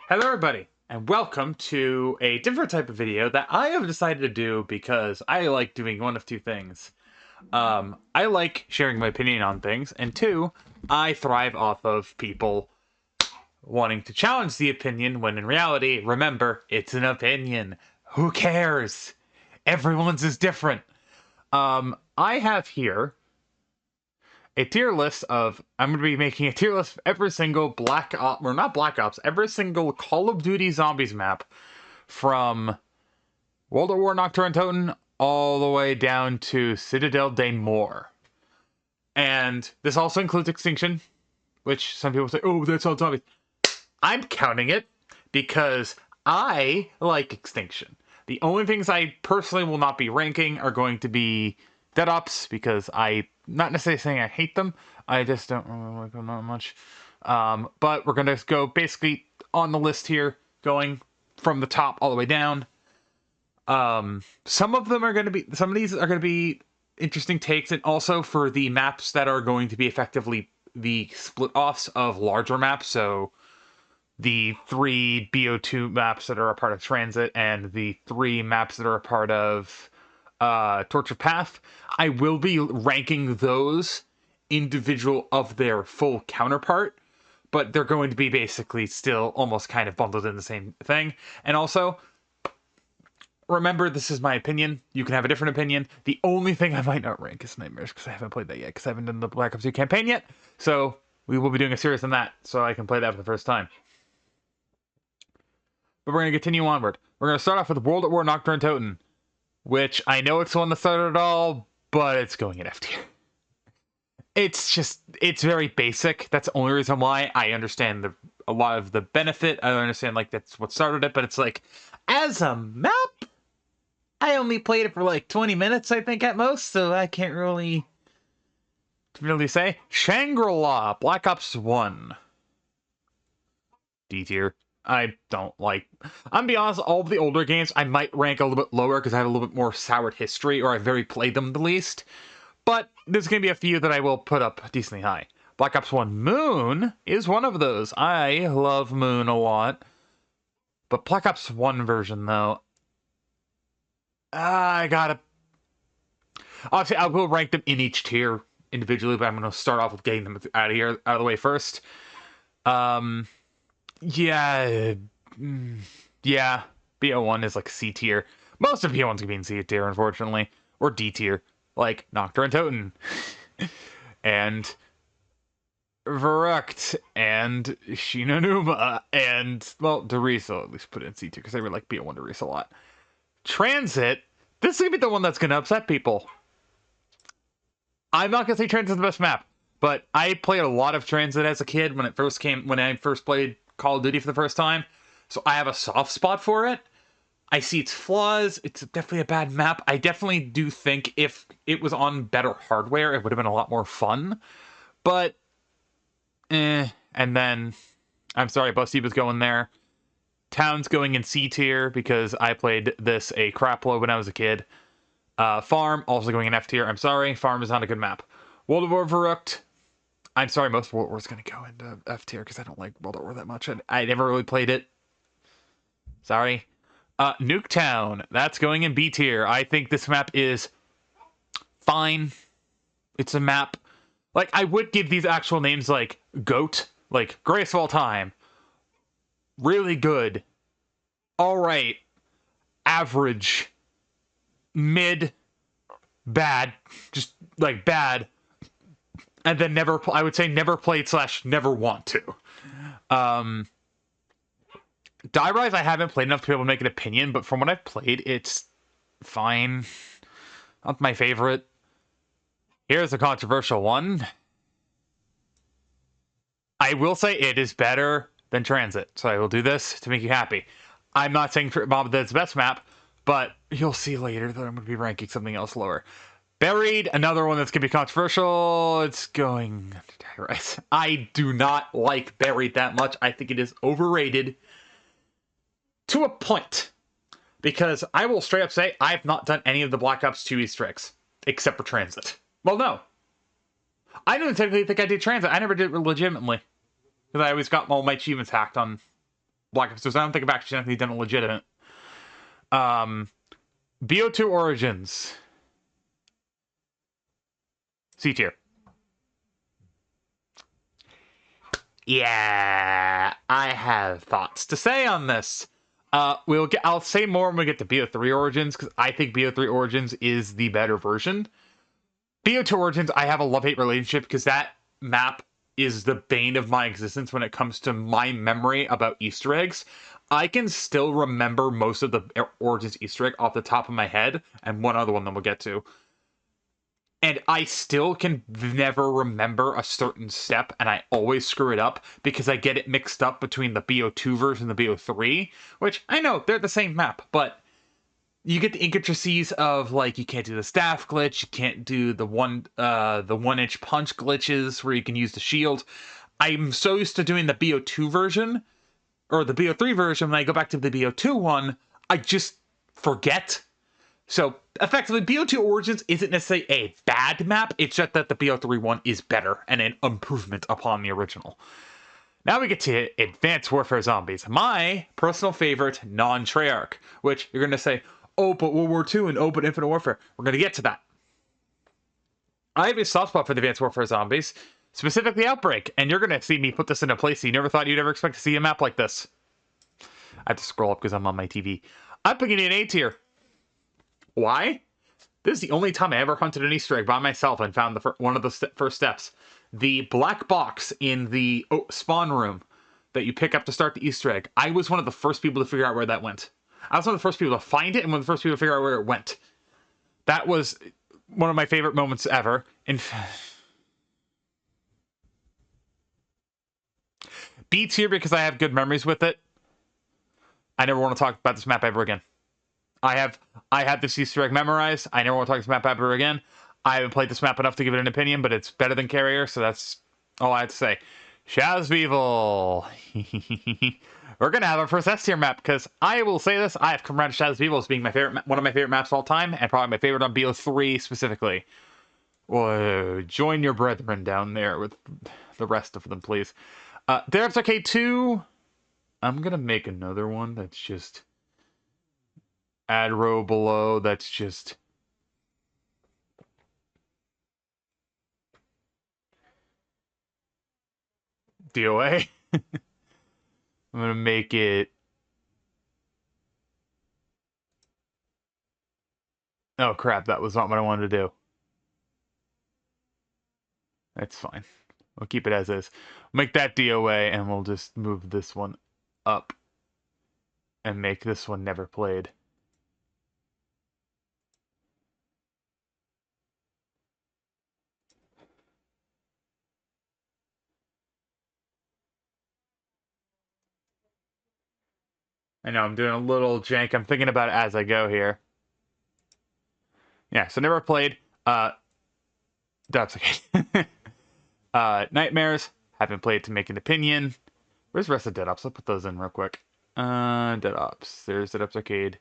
Hello everybody, and welcome to a different type of video that I have decided to do because I like doing one of two things. I like sharing my opinion on things, and two, I thrive off of people wanting to challenge the opinion when in reality, remember, it's an opinion. Who cares? Everyone's is different. I have here a tier list of I'm going to be making a tier list of every single Black Ops, or not Black Ops, every single Call of Duty Zombies map from World at War Nocturne Toten all the way down to Citadel de Mor. And this also includes Extinction, which some people say, oh, that's all zombies. I'm counting it because I like Extinction. The only things I personally will not be ranking are going to be Dead Ops, because not necessarily saying I hate them, I just don't really like them that much. But we're going to go basically on the list here, going from the top all the way down. Some of these are going to be interesting takes, and also for the maps that are going to be effectively the split offs of larger maps. So the 3 BO2 maps that are a part of Transit and the 3 maps that are a part of Torture Path. I will be ranking those individual of their full counterpart, but they're going to be basically still almost kind of bundled in the same thing. And also, remember, this is my opinion. You can have a different opinion. The only thing I might not rank is Nightmares, because I haven't played that yet, because I haven't done the Black Ops 2 campaign yet. So we will be doing a series on that, so I can play that for the first time. But we're going to continue onward. We're going to start off with World at War Nocturne Toten, which I know it's the one that started it all, but it's going in F tier. It's very basic. That's the only reason why. I understand a lot of the benefit. I understand, like, that's what started it, but it's like, as a map, I only played it for like 20 minutes, I think, at most, so I can't really say. Shangri-La, Black Ops 1. D tier. I don't like... I'm gonna be honest, all of the older games I might rank a little bit lower because I have a little bit more soured history, or I've very played them the least. But there's going to be a few that I will put up decently high. Black Ops 1 Moon is one of those. I love Moon a lot. But Black Ops 1 version, though... I gotta... Obviously, I will rank them in each tier individually, but I'm going to start off with getting them out of the way first. Yeah, BO1 is like C tier. Most of BO1's gonna be in C tier, unfortunately, or D tier, like Nocturne Toten, and Verrucht, and Shinonuma, and, well, Doriso at least put it in C tier, because I really like BO1 Doriso a lot. Transit, this is gonna be the one that's gonna upset people. I'm not gonna say Transit's the best map, but I played a lot of Transit as a kid when I first played Call of Duty for the first time, so I have a soft spot for it. I see its flaws. It's definitely a bad map. I definitely do think if it was on better hardware, it would have been a lot more fun. But, And then, I'm sorry, Busty was going there. Town's going in C tier because I played this a crap load when I was a kid. Farm, also going in F tier. I'm sorry, Farm is not a good map. World of War Verrucht, I'm sorry, most World War is going to go into F tier because I don't like World War that much. I never really played it. Sorry. Nuketown, that's going in B tier. I think this map is fine. It's a map. Like, I would give these actual names like GOAT, like greatest of all time, really good, alright, average, mid, bad, just like bad, and then I would say never played / never want to. Die Rise I haven't played enough to be able to make an opinion, but from what I've played, it's fine. Not my favorite. Here's a controversial one. I will say it is better than Transit, so I will do this to make you happy. I'm not saying Bob that's the best map, but you'll see later that I'm going to be ranking something else lower. Buried, another one that's going to be controversial. It's going to Die Rise. I do not like Buried that much. I think it is overrated to a point. Because I will straight up say I have not done any of the Black Ops 2 Easter eggs, except for Transit. Well, no. I didn't technically think I did Transit. I never did it legitimately. Because I always got all my achievements hacked on Black Ops 2. So I don't think I've actually done it legitimate. BO2 Origins. C tier. Yeah, I have thoughts to say on this. I'll say more when we get to BO3 Origins, because I think BO3 Origins is the better version. BO2 Origins, I have a love-hate relationship, because that map is the bane of my existence when it comes to my memory about Easter eggs. I can still remember most of the Origins Easter egg off the top of my head, and one other one that we'll get to. And I still can never remember a certain step, and I always screw it up because I get it mixed up between the BO2 version and the BO3, which I know they're the same map, but you get the intricacies of, like, you can't do the staff glitch, you can't do the 1-inch punch glitches where you can use the shield. I'm so used to doing the BO2 version or the BO3 version. When I go back to the BO2 one, I just forget. So, effectively, BO2 Origins isn't necessarily a bad map, it's just that the BO3 one is better and an improvement upon the original. Now we get to Advanced Warfare Zombies, my personal favorite non-Treyarch, which you're going to say, oh, but World War II and oh, but Infinite Warfare. We're going to get to that. I have a soft spot for the Advanced Warfare Zombies, specifically Outbreak, and you're going to see me put this into place. You never thought you'd ever expect to see a map like this. I have to scroll up because I'm on my TV. I'm picking an A tier. Why? This is the only time I ever hunted an Easter egg by myself and found one of the first steps. The black box in the spawn room that you pick up to start the Easter egg. I was one of the first people to figure out where that went. I was one of the first people to find it and one of the first people to figure out where it went. That was one of my favorite moments ever. B tier because I have good memories with it. I never want to talk about this map ever again. I have this Easter egg memorized. I never want to talk this map ever again. I haven't played this map enough to give it an opinion, but it's better than Carrier, so that's all I have to say. Shadows of Evil. We're gonna have our first S tier map because I will say this: I have come around to Shadows of Evil as being my favorite, one of my favorite maps of all time, and probably my favorite on BO3 specifically. Whoa, join your brethren down there with the rest of them, please. There's Arcade 2. I'm gonna make another one that's just add row below. That's just DOA. I'm gonna make it. Oh crap! That was not what I wanted to do. That's fine. We'll keep it as is. Make that DOA, and we'll just move this one up and make this one never played. I know I'm doing a little jank. I'm thinking about it as I go here. Yeah, so never played. That's okay. Nightmares. Haven't played to make an opinion. Where's the rest of Dead Ops? I'll put those in real quick. Dead Ops. There's Dead Ops Arcade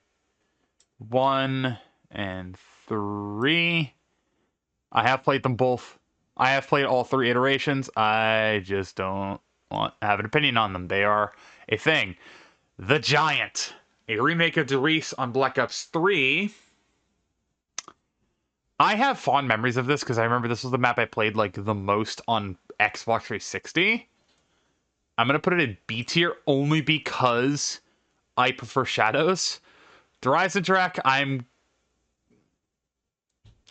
1 and 3. I have played them both. I have played all 3 iterations. I just don't have an opinion on them. They are a thing. The Giant. A remake of Derice on Black Ops 3. I have fond memories of this because I remember this was the map I played like the most on Xbox 360. I'm going to put it in B tier only because I prefer Shadows. The Rise of Drac, I'm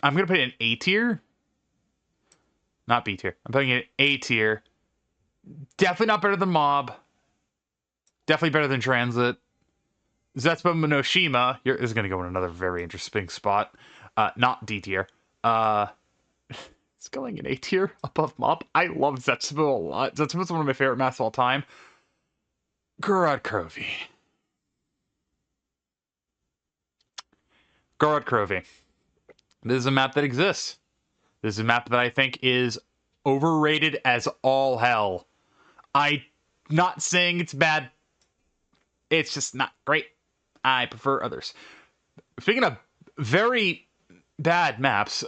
going to put it in A tier. Not B tier. I'm putting it in A tier. Definitely not better than Mob. Definitely better than Transit. Zetsubou Minoshima. This is going to go in another very interesting spot. Not D tier. It's going in A tier above Mob. I love Zetsubou a lot. Zetsubou's one of my favorite maps of all time. Gorod Krovi. Gorod Krovi. This is a map that exists. This is a map that I think is overrated as all hell. I'm not saying it's bad. It's just not great. I prefer others. Speaking of very bad maps,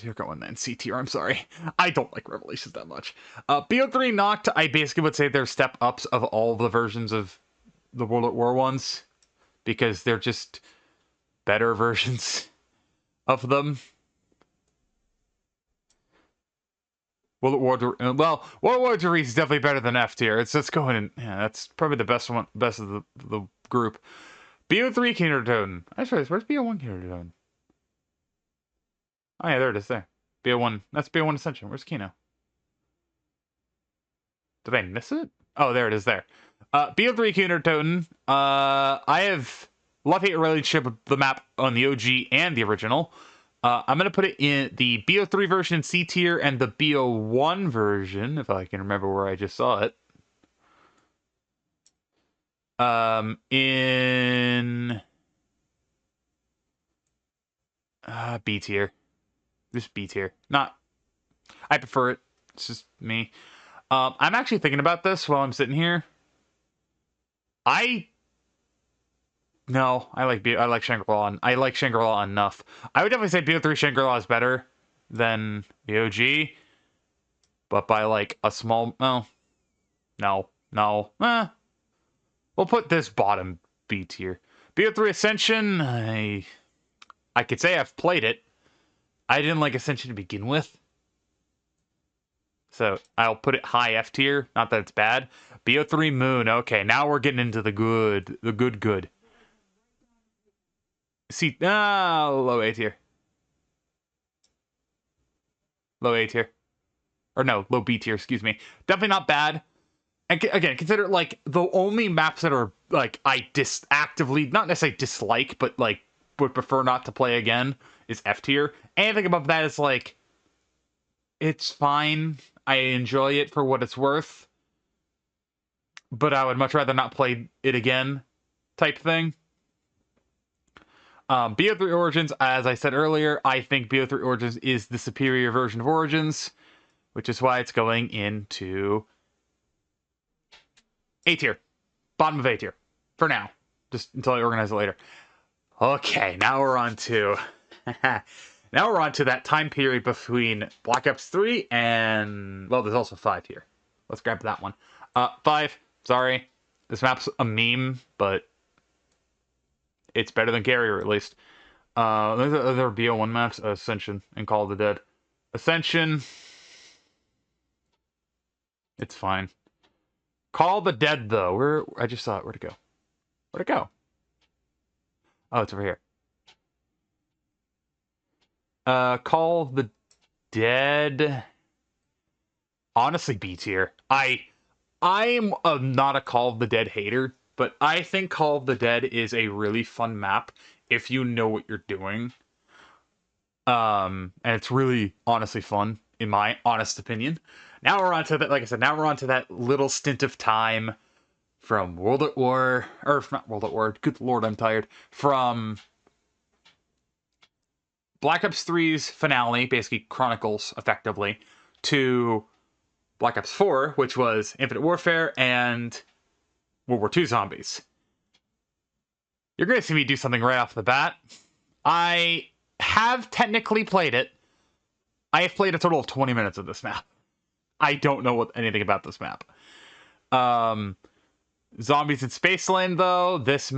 you're going then C tier. I'm sorry. I don't like Revelations that much. BO3 Noct, I basically would say they're step ups of all the versions of the World at War ones because they're just better versions of them. World World War II is definitely better than F tier. It's going in. Yeah, that's probably the best one, best of the group. BO3 Kindertoten. Actually, where's BO1 Kindertoten? Oh yeah, there it is. There. BO1. That's BO1 Ascension. Where's Kino? Did I miss it? Oh, there it is. There. BO3 Kindertoten. I have love-hate relationship with the map on the OG and the original. I'm going to put it in the BO3 version in C tier and the BO1 version, if I can remember where I just saw it. In B tier. Just B tier. Not, I prefer it. It's just me. I'm actually thinking about this while I'm sitting here. No, I like Shangri-La. I like Shangri-La enough. I would definitely say BO3 Shangri-La is better than BOG, but by like a small. Oh, no. We'll put this bottom B tier. BO3 Ascension. I could say I've played it. I didn't like Ascension to begin with, so I'll put it high F tier. Not that it's bad. BO3 Moon. Okay, now we're getting into the good. See, low A tier. Low A tier. Or no, low B tier, excuse me. Definitely not bad. And again, consider like the only maps that are like I actively, not necessarily dislike, but like would prefer not to play again is F tier. Anything above that is like, it's fine. I enjoy it for what it's worth. But I would much rather not play it again type thing. BO3 Origins, as I said earlier, I think BO3 Origins is the superior version of Origins, which is why it's going into A tier. Bottom of A tier. For now. Just until I organize it later. Okay, now we're on to that time period between Black Ops 3 and, well, there's also 5 here. Let's grab that one. 5, sorry. This map's a meme, but it's better than Carrier, at least. There's other BO1 maps, Ascension and Call of the Dead. Ascension, it's fine. Call of the Dead, though. I just saw it. Where'd it go? Where'd it go? Oh, it's over here. Call of the Dead. Honestly, B tier. I'm not a Call of the Dead hater, but I think Call of the Dead is a really fun map if you know what you're doing. And it's really honestly fun, in my honest opinion. Now we're on to that, like I said, now we're on to that little stint of time from World at War, or not World at War, good lord, I'm tired, from Black Ops 3's finale, basically Chronicles, effectively, to Black Ops 4, which was Infinite Warfare and World War II Zombies. You're going to see me do something right off the bat. I have technically played it. I have played a total of 20 minutes of this map. I don't know anything about this map. Zombies in Spaceland, though, this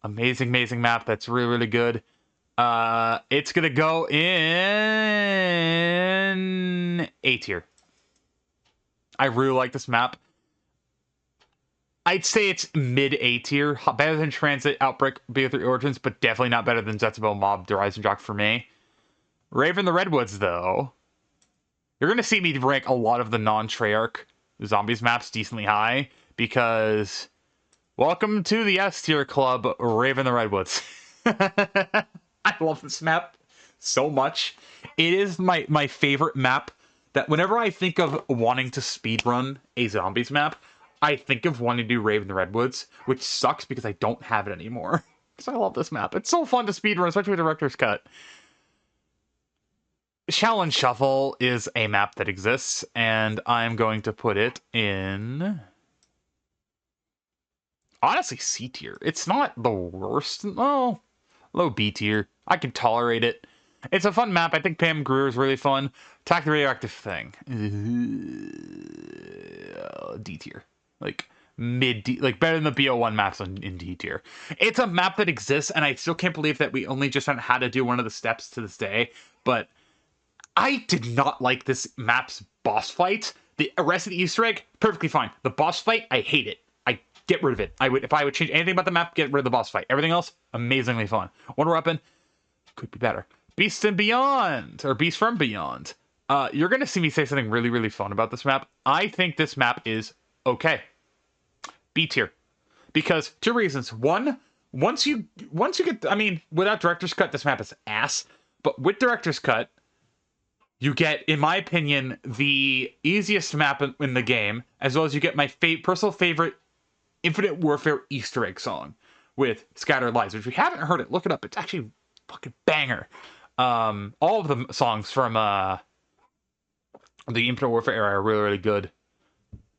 amazing map that's really, really good. It's gonna go in A tier. I really like this map. I'd say it's mid A tier, better than Transit, Outbreak, BO3 Origins, but definitely not better than Zetsubo, Mob, Horizon Jock for me. Raven the Redwoods, though, you're gonna see me rank a lot of the non-Treyarch Zombies maps decently high, because welcome to the S tier club, Raven the Redwoods. I love this map so much. It is my favorite map that whenever I think of wanting to speedrun a Zombies map, I think of wanting to do Raven the Redwoods, which sucks because I don't have it anymore. Because I love this map. It's so fun to speedrun, especially with Director's Cut. Shaolin Shuffle is a map that exists, and I'm going to put it in... honestly, C tier. It's not the worst. Oh, low B tier. I can tolerate it. It's a fun map. I think Pam Grier is really fun. Attack the Radioactive Thing. D tier. Like, mid D, like better than the BO1 maps in D tier. It's a map that exists, and I still can't believe that we only just found how to do one of the steps to this day. But I did not like this map's boss fight. The rest of the Easter egg, perfectly fine. The boss fight, I hate it. I get rid of it. I would, if I would change anything about the map, get rid of the boss fight. Everything else, amazingly fun. Wonder Weapon could be better. Beast and Beyond, or Beast from Beyond. You're gonna see me say something really, really fun about this map. I think this map is okay. B tier. Because two reasons. One, once you get, I mean, without Director's Cut, this map is ass. But with Director's Cut, you get, in my opinion, the easiest map in the game, as well as you get my personal favorite Infinite Warfare Easter egg song with Scattered Lives. If you haven't heard it, look it up. It's actually a fucking banger. All of the songs from the Infinite Warfare era are really, really good.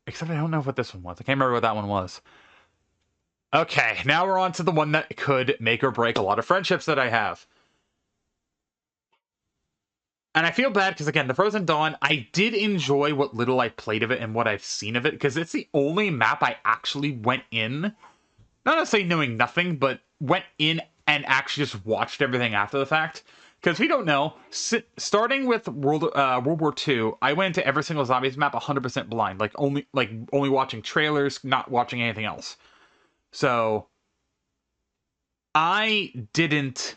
Except I don't know what this one was. I can't remember what that one was. Okay, now we're on to the one that could make or break a lot of friendships that I have. And I feel bad because, again, the Frozen Dawn, I did enjoy what little I played of it and what I've seen of it, because it's the only map I actually went in, not necessarily knowing nothing, but went in and actually just watched everything after the fact. Because if you don't know, starting with World War II, I went into every single Zombies map 100% blind, only watching trailers, not watching anything else. So I didn't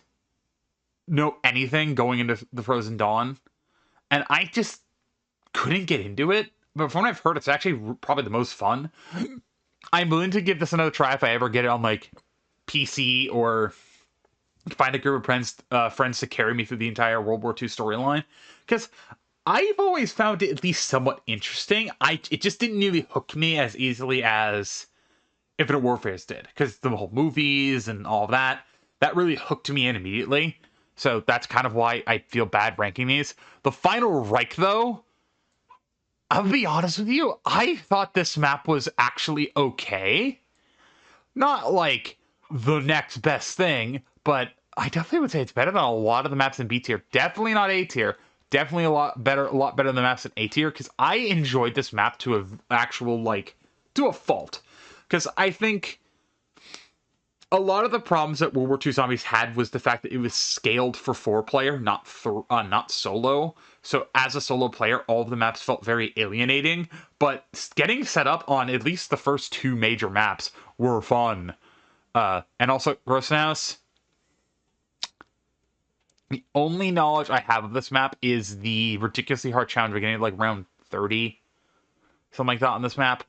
know anything going into the Frozen Dawn, and I just couldn't get into it. But from what I've heard, it's actually probably the most fun. I'm willing to give this another try if I ever get it on like PC, or find a group of friends to carry me through the entire World War II storyline, because I've always found it at least somewhat interesting. It just didn't really hook me as easily as Infinite Warfare's did, because the whole movies and all that really hooked me in immediately. So that's kind of why I feel bad ranking these. The Final Reich, though, I'll be honest with you, I thought this map was actually okay. Not like the next best thing, but I definitely would say it's better than a lot of the maps in B tier. Definitely not A tier. Definitely a lot better than the maps in A tier, because I enjoyed this map to a fault. Because I think a lot of the problems that World War II Zombies had was the fact that it was scaled for 4-player, not solo. So as a solo player, all of the maps felt very alienating. But getting set up on at least the first 2 major maps were fun. And also, Grossenhaus, the only knowledge I have of this map is the ridiculously hard challenge we're getting like round 30. Something like that on this map.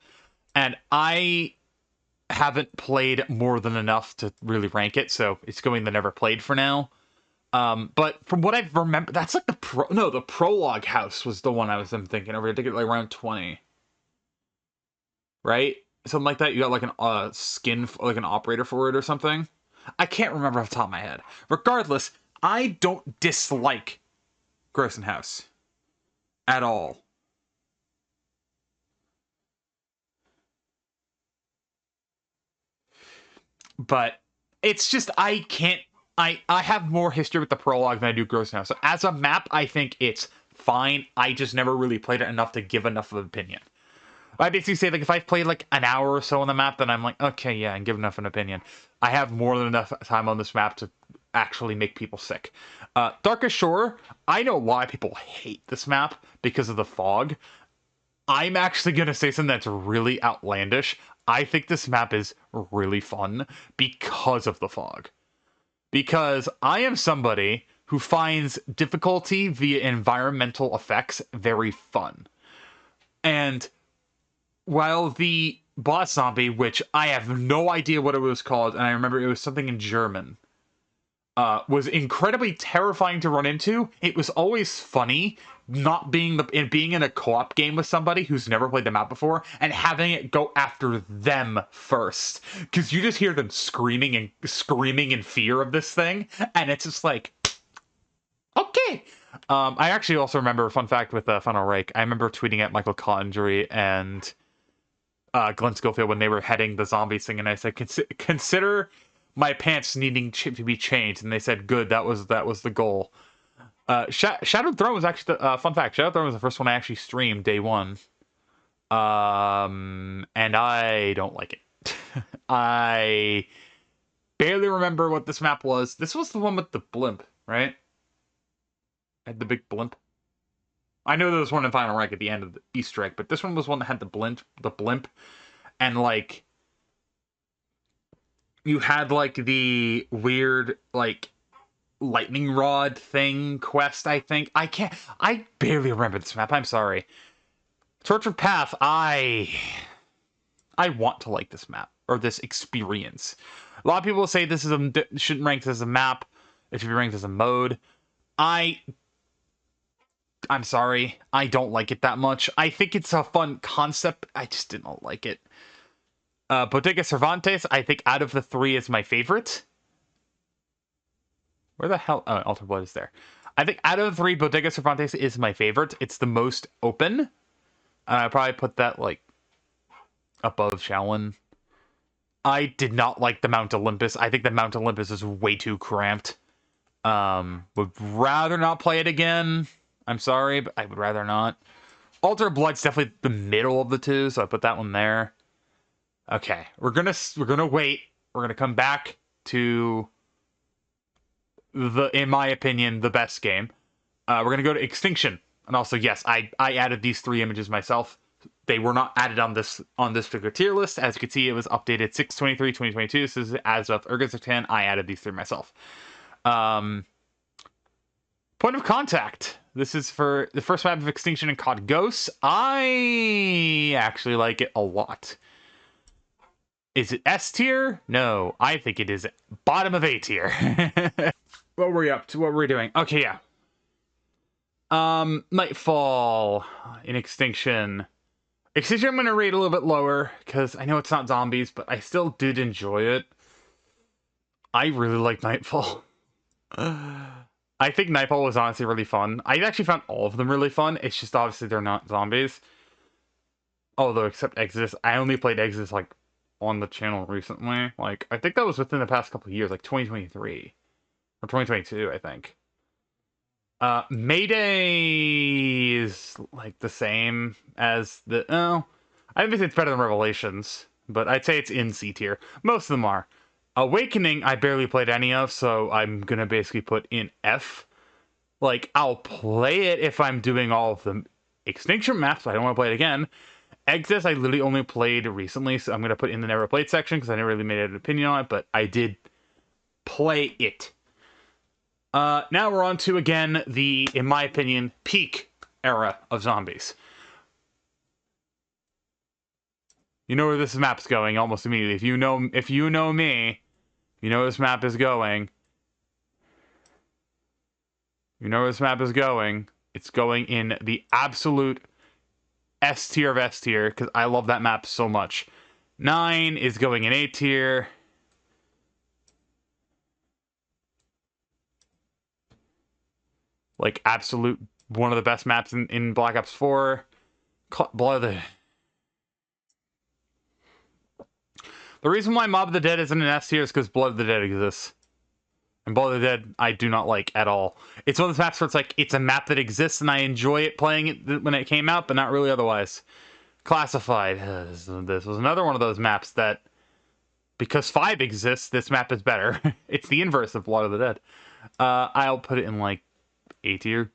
And I haven't played more than enough to really rank it, so it's going the never played for now. But from what I remember, that's like the prologue house was the one I was thinking over. I think it like around 20, right? Something like that. You got like an skin, like an operator for it or something. I can't remember off the top of my head. Regardless, I don't dislike Grossenhaus at all. But it's just, I have more history with the prologue than I do Grossenhaus. So as a map, I think it's fine. I just never really played it enough to give enough of an opinion. I basically say, like, if I've played like an hour or so on the map, then I'm like, okay, yeah, and give enough an opinion. I have more than enough time on this map to actually make people sick. Darkest Shore, I know why people hate this map because of the fog. I'm actually going to say something that's really outlandish. I think this map is really fun because of the fog. Because I am somebody who finds difficulty via environmental effects very fun. And while the boss zombie, which I have no idea what it was called, and I remember it was something in German, was incredibly terrifying to run into, it was always funny not being being in a co-op game with somebody who's never played the map before and having it go after them first, because you just hear them screaming in fear of this thing, and it's just like, okay. I actually also remember a fun fact with Final Reich. I remember tweeting at Michael Cottonjury and Glenn Schofield when they were heading the zombies thing, and I said, consider my pants needing to be changed, and they said, good, that was the goal. Shadowed Throne was actually fun fact. Shadowed Throne was the first one I actually streamed day one. And I don't like it. I barely remember what this map was. This was the one with the blimp, right? Had the big blimp. I know there was one in Final Rank at the end of the Easter egg, but this one was one that had the blimp, and like you had like the weird like lightning rod thing quest. I barely remember this map. I'm sorry. Tortured Path. I want to like this map or this experience. A lot of people say this is shouldn't rank as a map. It should be ranked as a mode. I I'm sorry. I don't like it that much. I think it's a fun concept. I just didn't like it. Bodega Cervantes, I think out of the three is my favorite. Where the hell? Oh, Alter Blood is there. I think out of the three, Bodega Cervantes is my favorite. It's the most open. And I probably put that like above Shaolin. I did not like the Mount Olympus. I think the Mount Olympus is way too cramped. Would rather not play it again. I'm sorry, but I would rather not. Altar Blood's definitely the middle of the two, so I put that one there. Okay, we're gonna wait. We're gonna come back to in my opinion, the best game. We're gonna go to Extinction, and also yes, I added these three images myself. They were not added on this particular tier list. As you can see, it was updated 6/23/2022. This is as of August 10. I added these three myself. Point of Contact. This is for the first map of Extinction and CoD Ghosts. I actually like it a lot. Is it S tier? No, I think it is bottom of A tier. What were we up to? What were we doing? Okay, yeah. Nightfall in Extinction. Extinction I'm going to rate a little bit lower, because I know it's not zombies, but I still did enjoy it. I really like Nightfall. I think Nightfall was honestly really fun. I actually found all of them really fun. It's just obviously they're not zombies. Although, except Exodus. I only played Exodus, like, on the channel recently. Like, I think that was within the past couple of years, like 2023. Or 2022, I think. Mayday is like the same as the I think it's better than Revelations, but I'd say it's in C tier. Most of them are. Awakening I barely played any of, so I'm gonna basically put in F. Like, I'll play it if I'm doing all of the Extinction maps, but I don't want to play it again. Exodus I literally only played recently, so I'm gonna put in the never played section because I never really made an opinion on it, but I did play it. Now we're on to, again, the, in my opinion, peak era of zombies. You know where this map's going almost immediately. If you know me, you know where this map is going. You know where this map is going. It's going in the absolute S tier of S tier, because I love that map so much. 9 is going in A tier. Like, absolute one of the best maps in Black Ops 4. Blood of the reason why Mob of the Dead isn't an S tier is because Blood of the Dead exists. And Blood of the Dead, I do not like at all. It's one of those maps where it's like, it's a map that exists, and I enjoy it playing it when it came out, but not really otherwise. Classified. This was another one of those maps that, because 5 exists, this map is better. It's the inverse of Blood of the Dead. I'll put it in, like, A tier.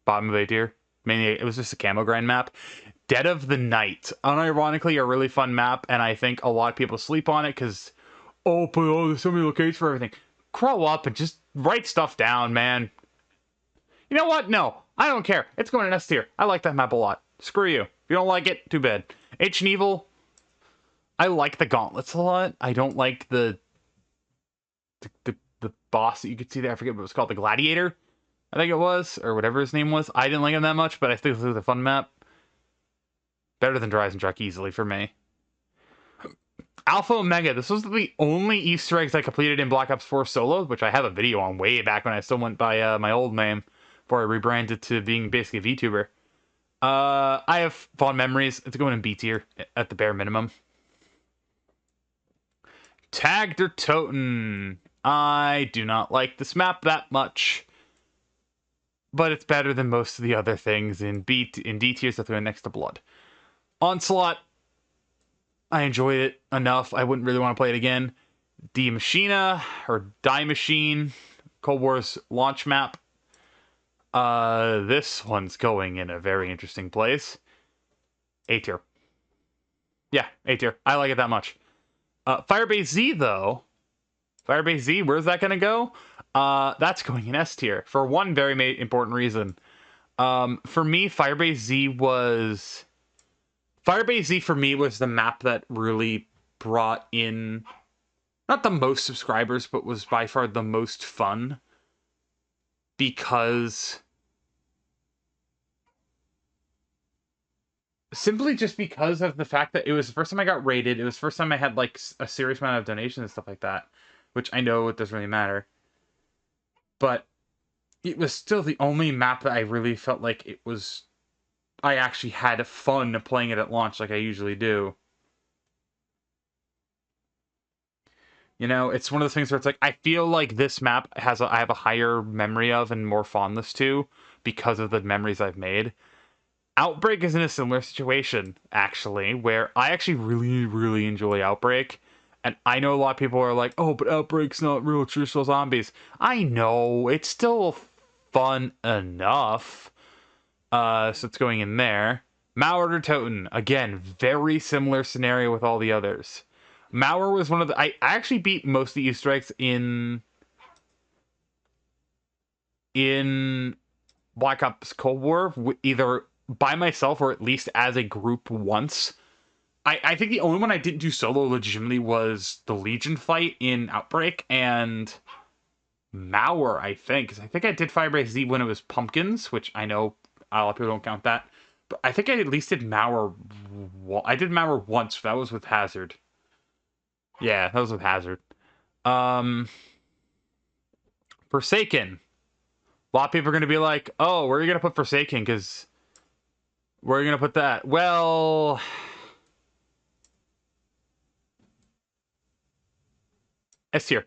Bottom of A tier. Mainly, it was just a camo grind map. Dead of the Night. Unironically, a really fun map, and I think a lot of people sleep on it because, there's so many locations for everything. Grow up and just write stuff down, man. You know what? No, I don't care. It's going in S tier. I like that map a lot. Screw you. If you don't like it, too bad. Ancient Evil. I like the gauntlets a lot. I don't like the boss that you could see there. I forget what it was called. The Gladiator, I think it was, or whatever his name was. I didn't like him that much, but I think it was a fun map. Better than Dreisendrach easily for me. Alpha Omega. This was the only Easter eggs I completed in Black Ops 4 Solo, which I have a video on way back when I still went by my old name before I rebranded to being basically a VTuber. I have fond memories. It's going in B tier at the bare minimum. Tag der Toten. I do not like this map that much, but it's better than most of the other things in D tier, so they're next to Blood. Onslaught, I enjoyed it enough. I wouldn't really want to play it again. Die Machina, or Die Machine, Cold War's launch map. This one's going in a very interesting place. A tier. Yeah, A tier. I like it that much. Firebase Z, though. Firebase Z, where's that gonna go? That's going in S tier for one very important reason. For me, Firebase Z for me was the map that really brought in not the most subscribers, but was by far the most fun. Because simply just because of the fact that it was the first time I got rated, it was the first time I had like a serious amount of donations and stuff like that, which I know it doesn't really matter. But it was still the only map that I really felt like I actually had fun playing it at launch like I usually do. You know, it's one of those things where it's like, I feel like this map I have a higher memory of and more fondness to because of the memories I've made. Outbreak is in a similar situation, actually, where I actually really enjoy Outbreak. And I know a lot of people are like, oh, but Outbreak's not real traditional zombies. I know, it's still fun enough. So it's going in there. Mauer or Toten, again, very similar scenario with all the others. Mauer was one of the... I actually beat most of the Easter eggs in Black Ops Cold War, either by myself or at least as a group once. I think the only one I didn't do solo legitimately was the Legion fight in Outbreak, and Mauer, I think. Because I think I did Firebase Z when it was Pumpkins, which I know a lot of people don't count that. But I think I at least did Mauer... I did Mauer once. That was with Hazard. Yeah, that was with Hazard. Forsaken. A lot of people are going to be like, oh, where are you going to put Forsaken? Because where are you going to put that? Well... S tier.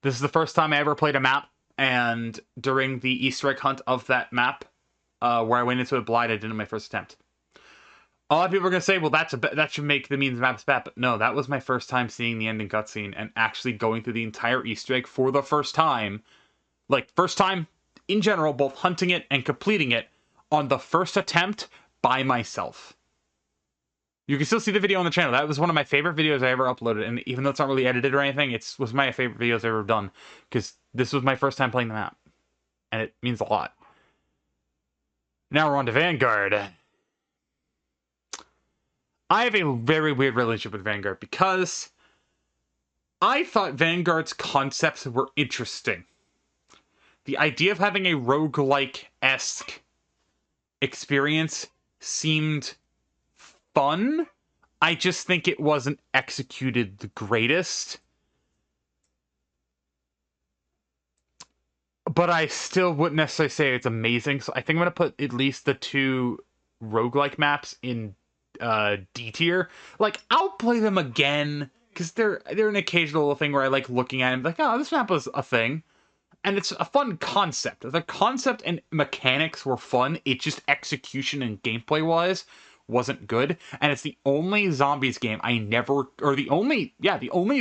This is the first time I ever played a map, and during the Easter egg hunt of that map, where I went into it blind, I did it in my first attempt. A lot of people are going to say, well, that should make the means maps bad, but no, that was my first time seeing the ending cutscene and actually going through the entire Easter egg for the first time. Like, first time in general, both hunting it and completing it on the first attempt by myself. You can still see the video on the channel. That was one of my favorite videos I ever uploaded, and even though it's not really edited or anything, it was my favorite videos I've ever done, because this was my first time playing the map, and it means a lot. Now we're on to Vanguard. I have a very weird relationship with Vanguard, because I thought Vanguard's concepts were interesting. The idea of having a roguelike-esque experience seemed fun. I just think it wasn't executed the greatest. But I still wouldn't necessarily say it's amazing, so I think I'm going to put at least the 2 roguelike maps in D tier. Like, I'll play them again, because they're an occasional little thing where I like looking at them, like, oh, this map was a thing. And it's a fun concept. The concept and mechanics were fun, it just execution and gameplay-wise wasn't good, and it's the only zombies game I never, or the only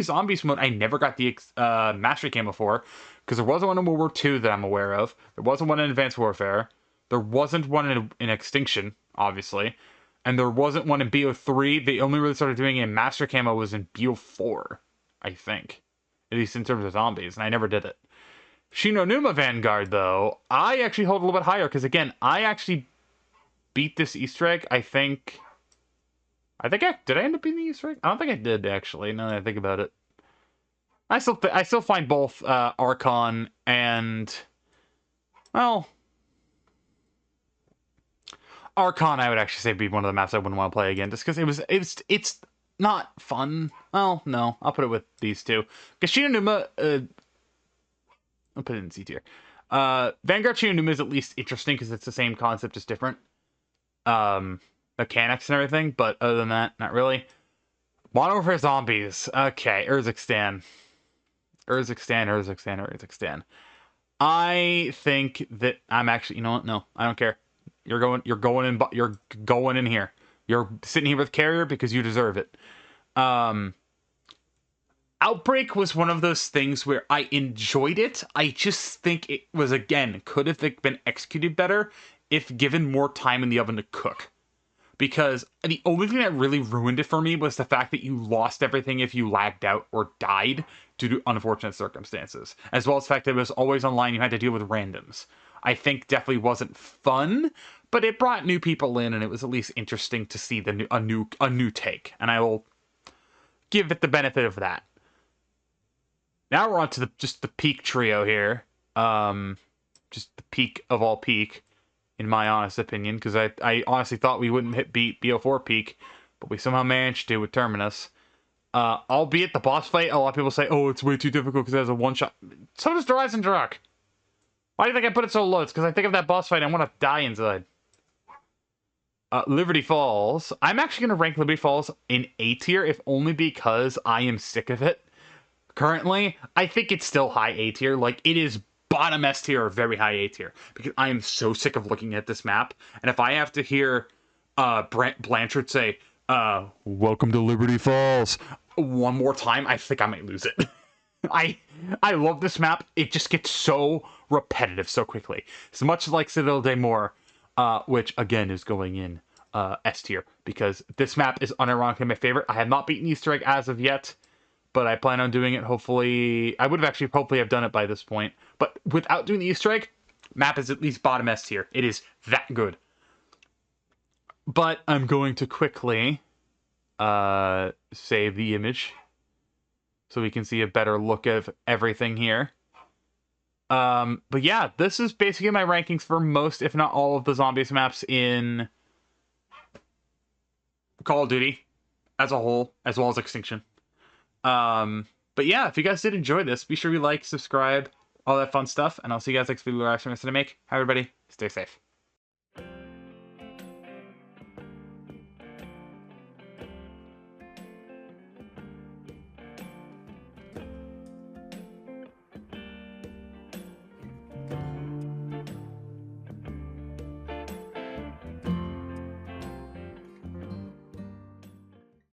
zombies mode I never got the mastery camo for, because there wasn't one in World War II that I'm aware of, there wasn't one in Advanced Warfare, there wasn't one in Extinction, obviously, and there wasn't one in BO3. They only really started doing a master camo was in BO4, I think, at least in terms of zombies, and I never did it. Shinonuma Vanguard, though, I actually hold a little bit higher, because again, I actually beat this Easter egg. I think did I end up beating the Easter egg? I don't think I did, actually, now that I think about it. I still find both Archon and, well, Archon I would actually say be one of the maps I wouldn't want to play again, just because it's not fun. Well, no, I'll put it with these two. Because Shinonuma, I'll put it in C tier. Vanguard Shinonuma is at least interesting because it's the same concept, just different mechanics and everything, but other than that, not really. Modern Warfare Zombies. Okay, Urzikstan. I think that I'm actually, you know what? No, I don't care. You're going in here. You're sitting here with Carrier because you deserve it. Outbreak was one of those things where I enjoyed it. I just think it was, again, could have been executed better if given more time in the oven to cook. Because the only thing that really ruined it for me was the fact that you lost everything if you lagged out or died due to unfortunate circumstances. As well as the fact that it was always online, you had to deal with randoms. I think definitely wasn't fun, but it brought new people in, and it was at least interesting to see a new take. And I will give it the benefit of that. Now we're on to just the peak trio here. Just the peak of all peak, in my honest opinion, because I honestly thought we wouldn't beat BO4 peak, but we somehow managed to with Terminus. Albeit the boss fight, a lot of people say, oh, it's way too difficult because it has a one-shot. So does Horizon Druck. Why do you think I put it so low? It's because I think of that boss fight and I want to die inside. Liberty Falls. I'm actually going to rank Liberty Falls in A tier, if only because I am sick of it. Currently, I think it's still high A tier. Like, it is bottom S tier or very high A tier. Because I am so sick of looking at this map. And if I have to hear Blanchard say, welcome to Liberty Falls, one more time, I think I might lose it. I love this map. It just gets so repetitive so quickly. It's much like Citadel de Mor, which, again, is going in S tier. Because this map is unironically my favorite. I have not beaten Easter egg as of yet. But I plan on doing it, hopefully. I would have actually hopefully have done it by this point. But without doing the Easter egg, map is at least bottom S tier. It is that good. But I'm going to quickly save the image so we can see a better look of everything here. But yeah, this is basically my rankings for most, if not all, of the Zombies maps in Call of Duty as a whole, as well as Extinction. But yeah, if you guys did enjoy this, be sure to like, subscribe, all that fun stuff, and I'll see you guys next video where I'm going to make. Hi, everybody. Stay safe.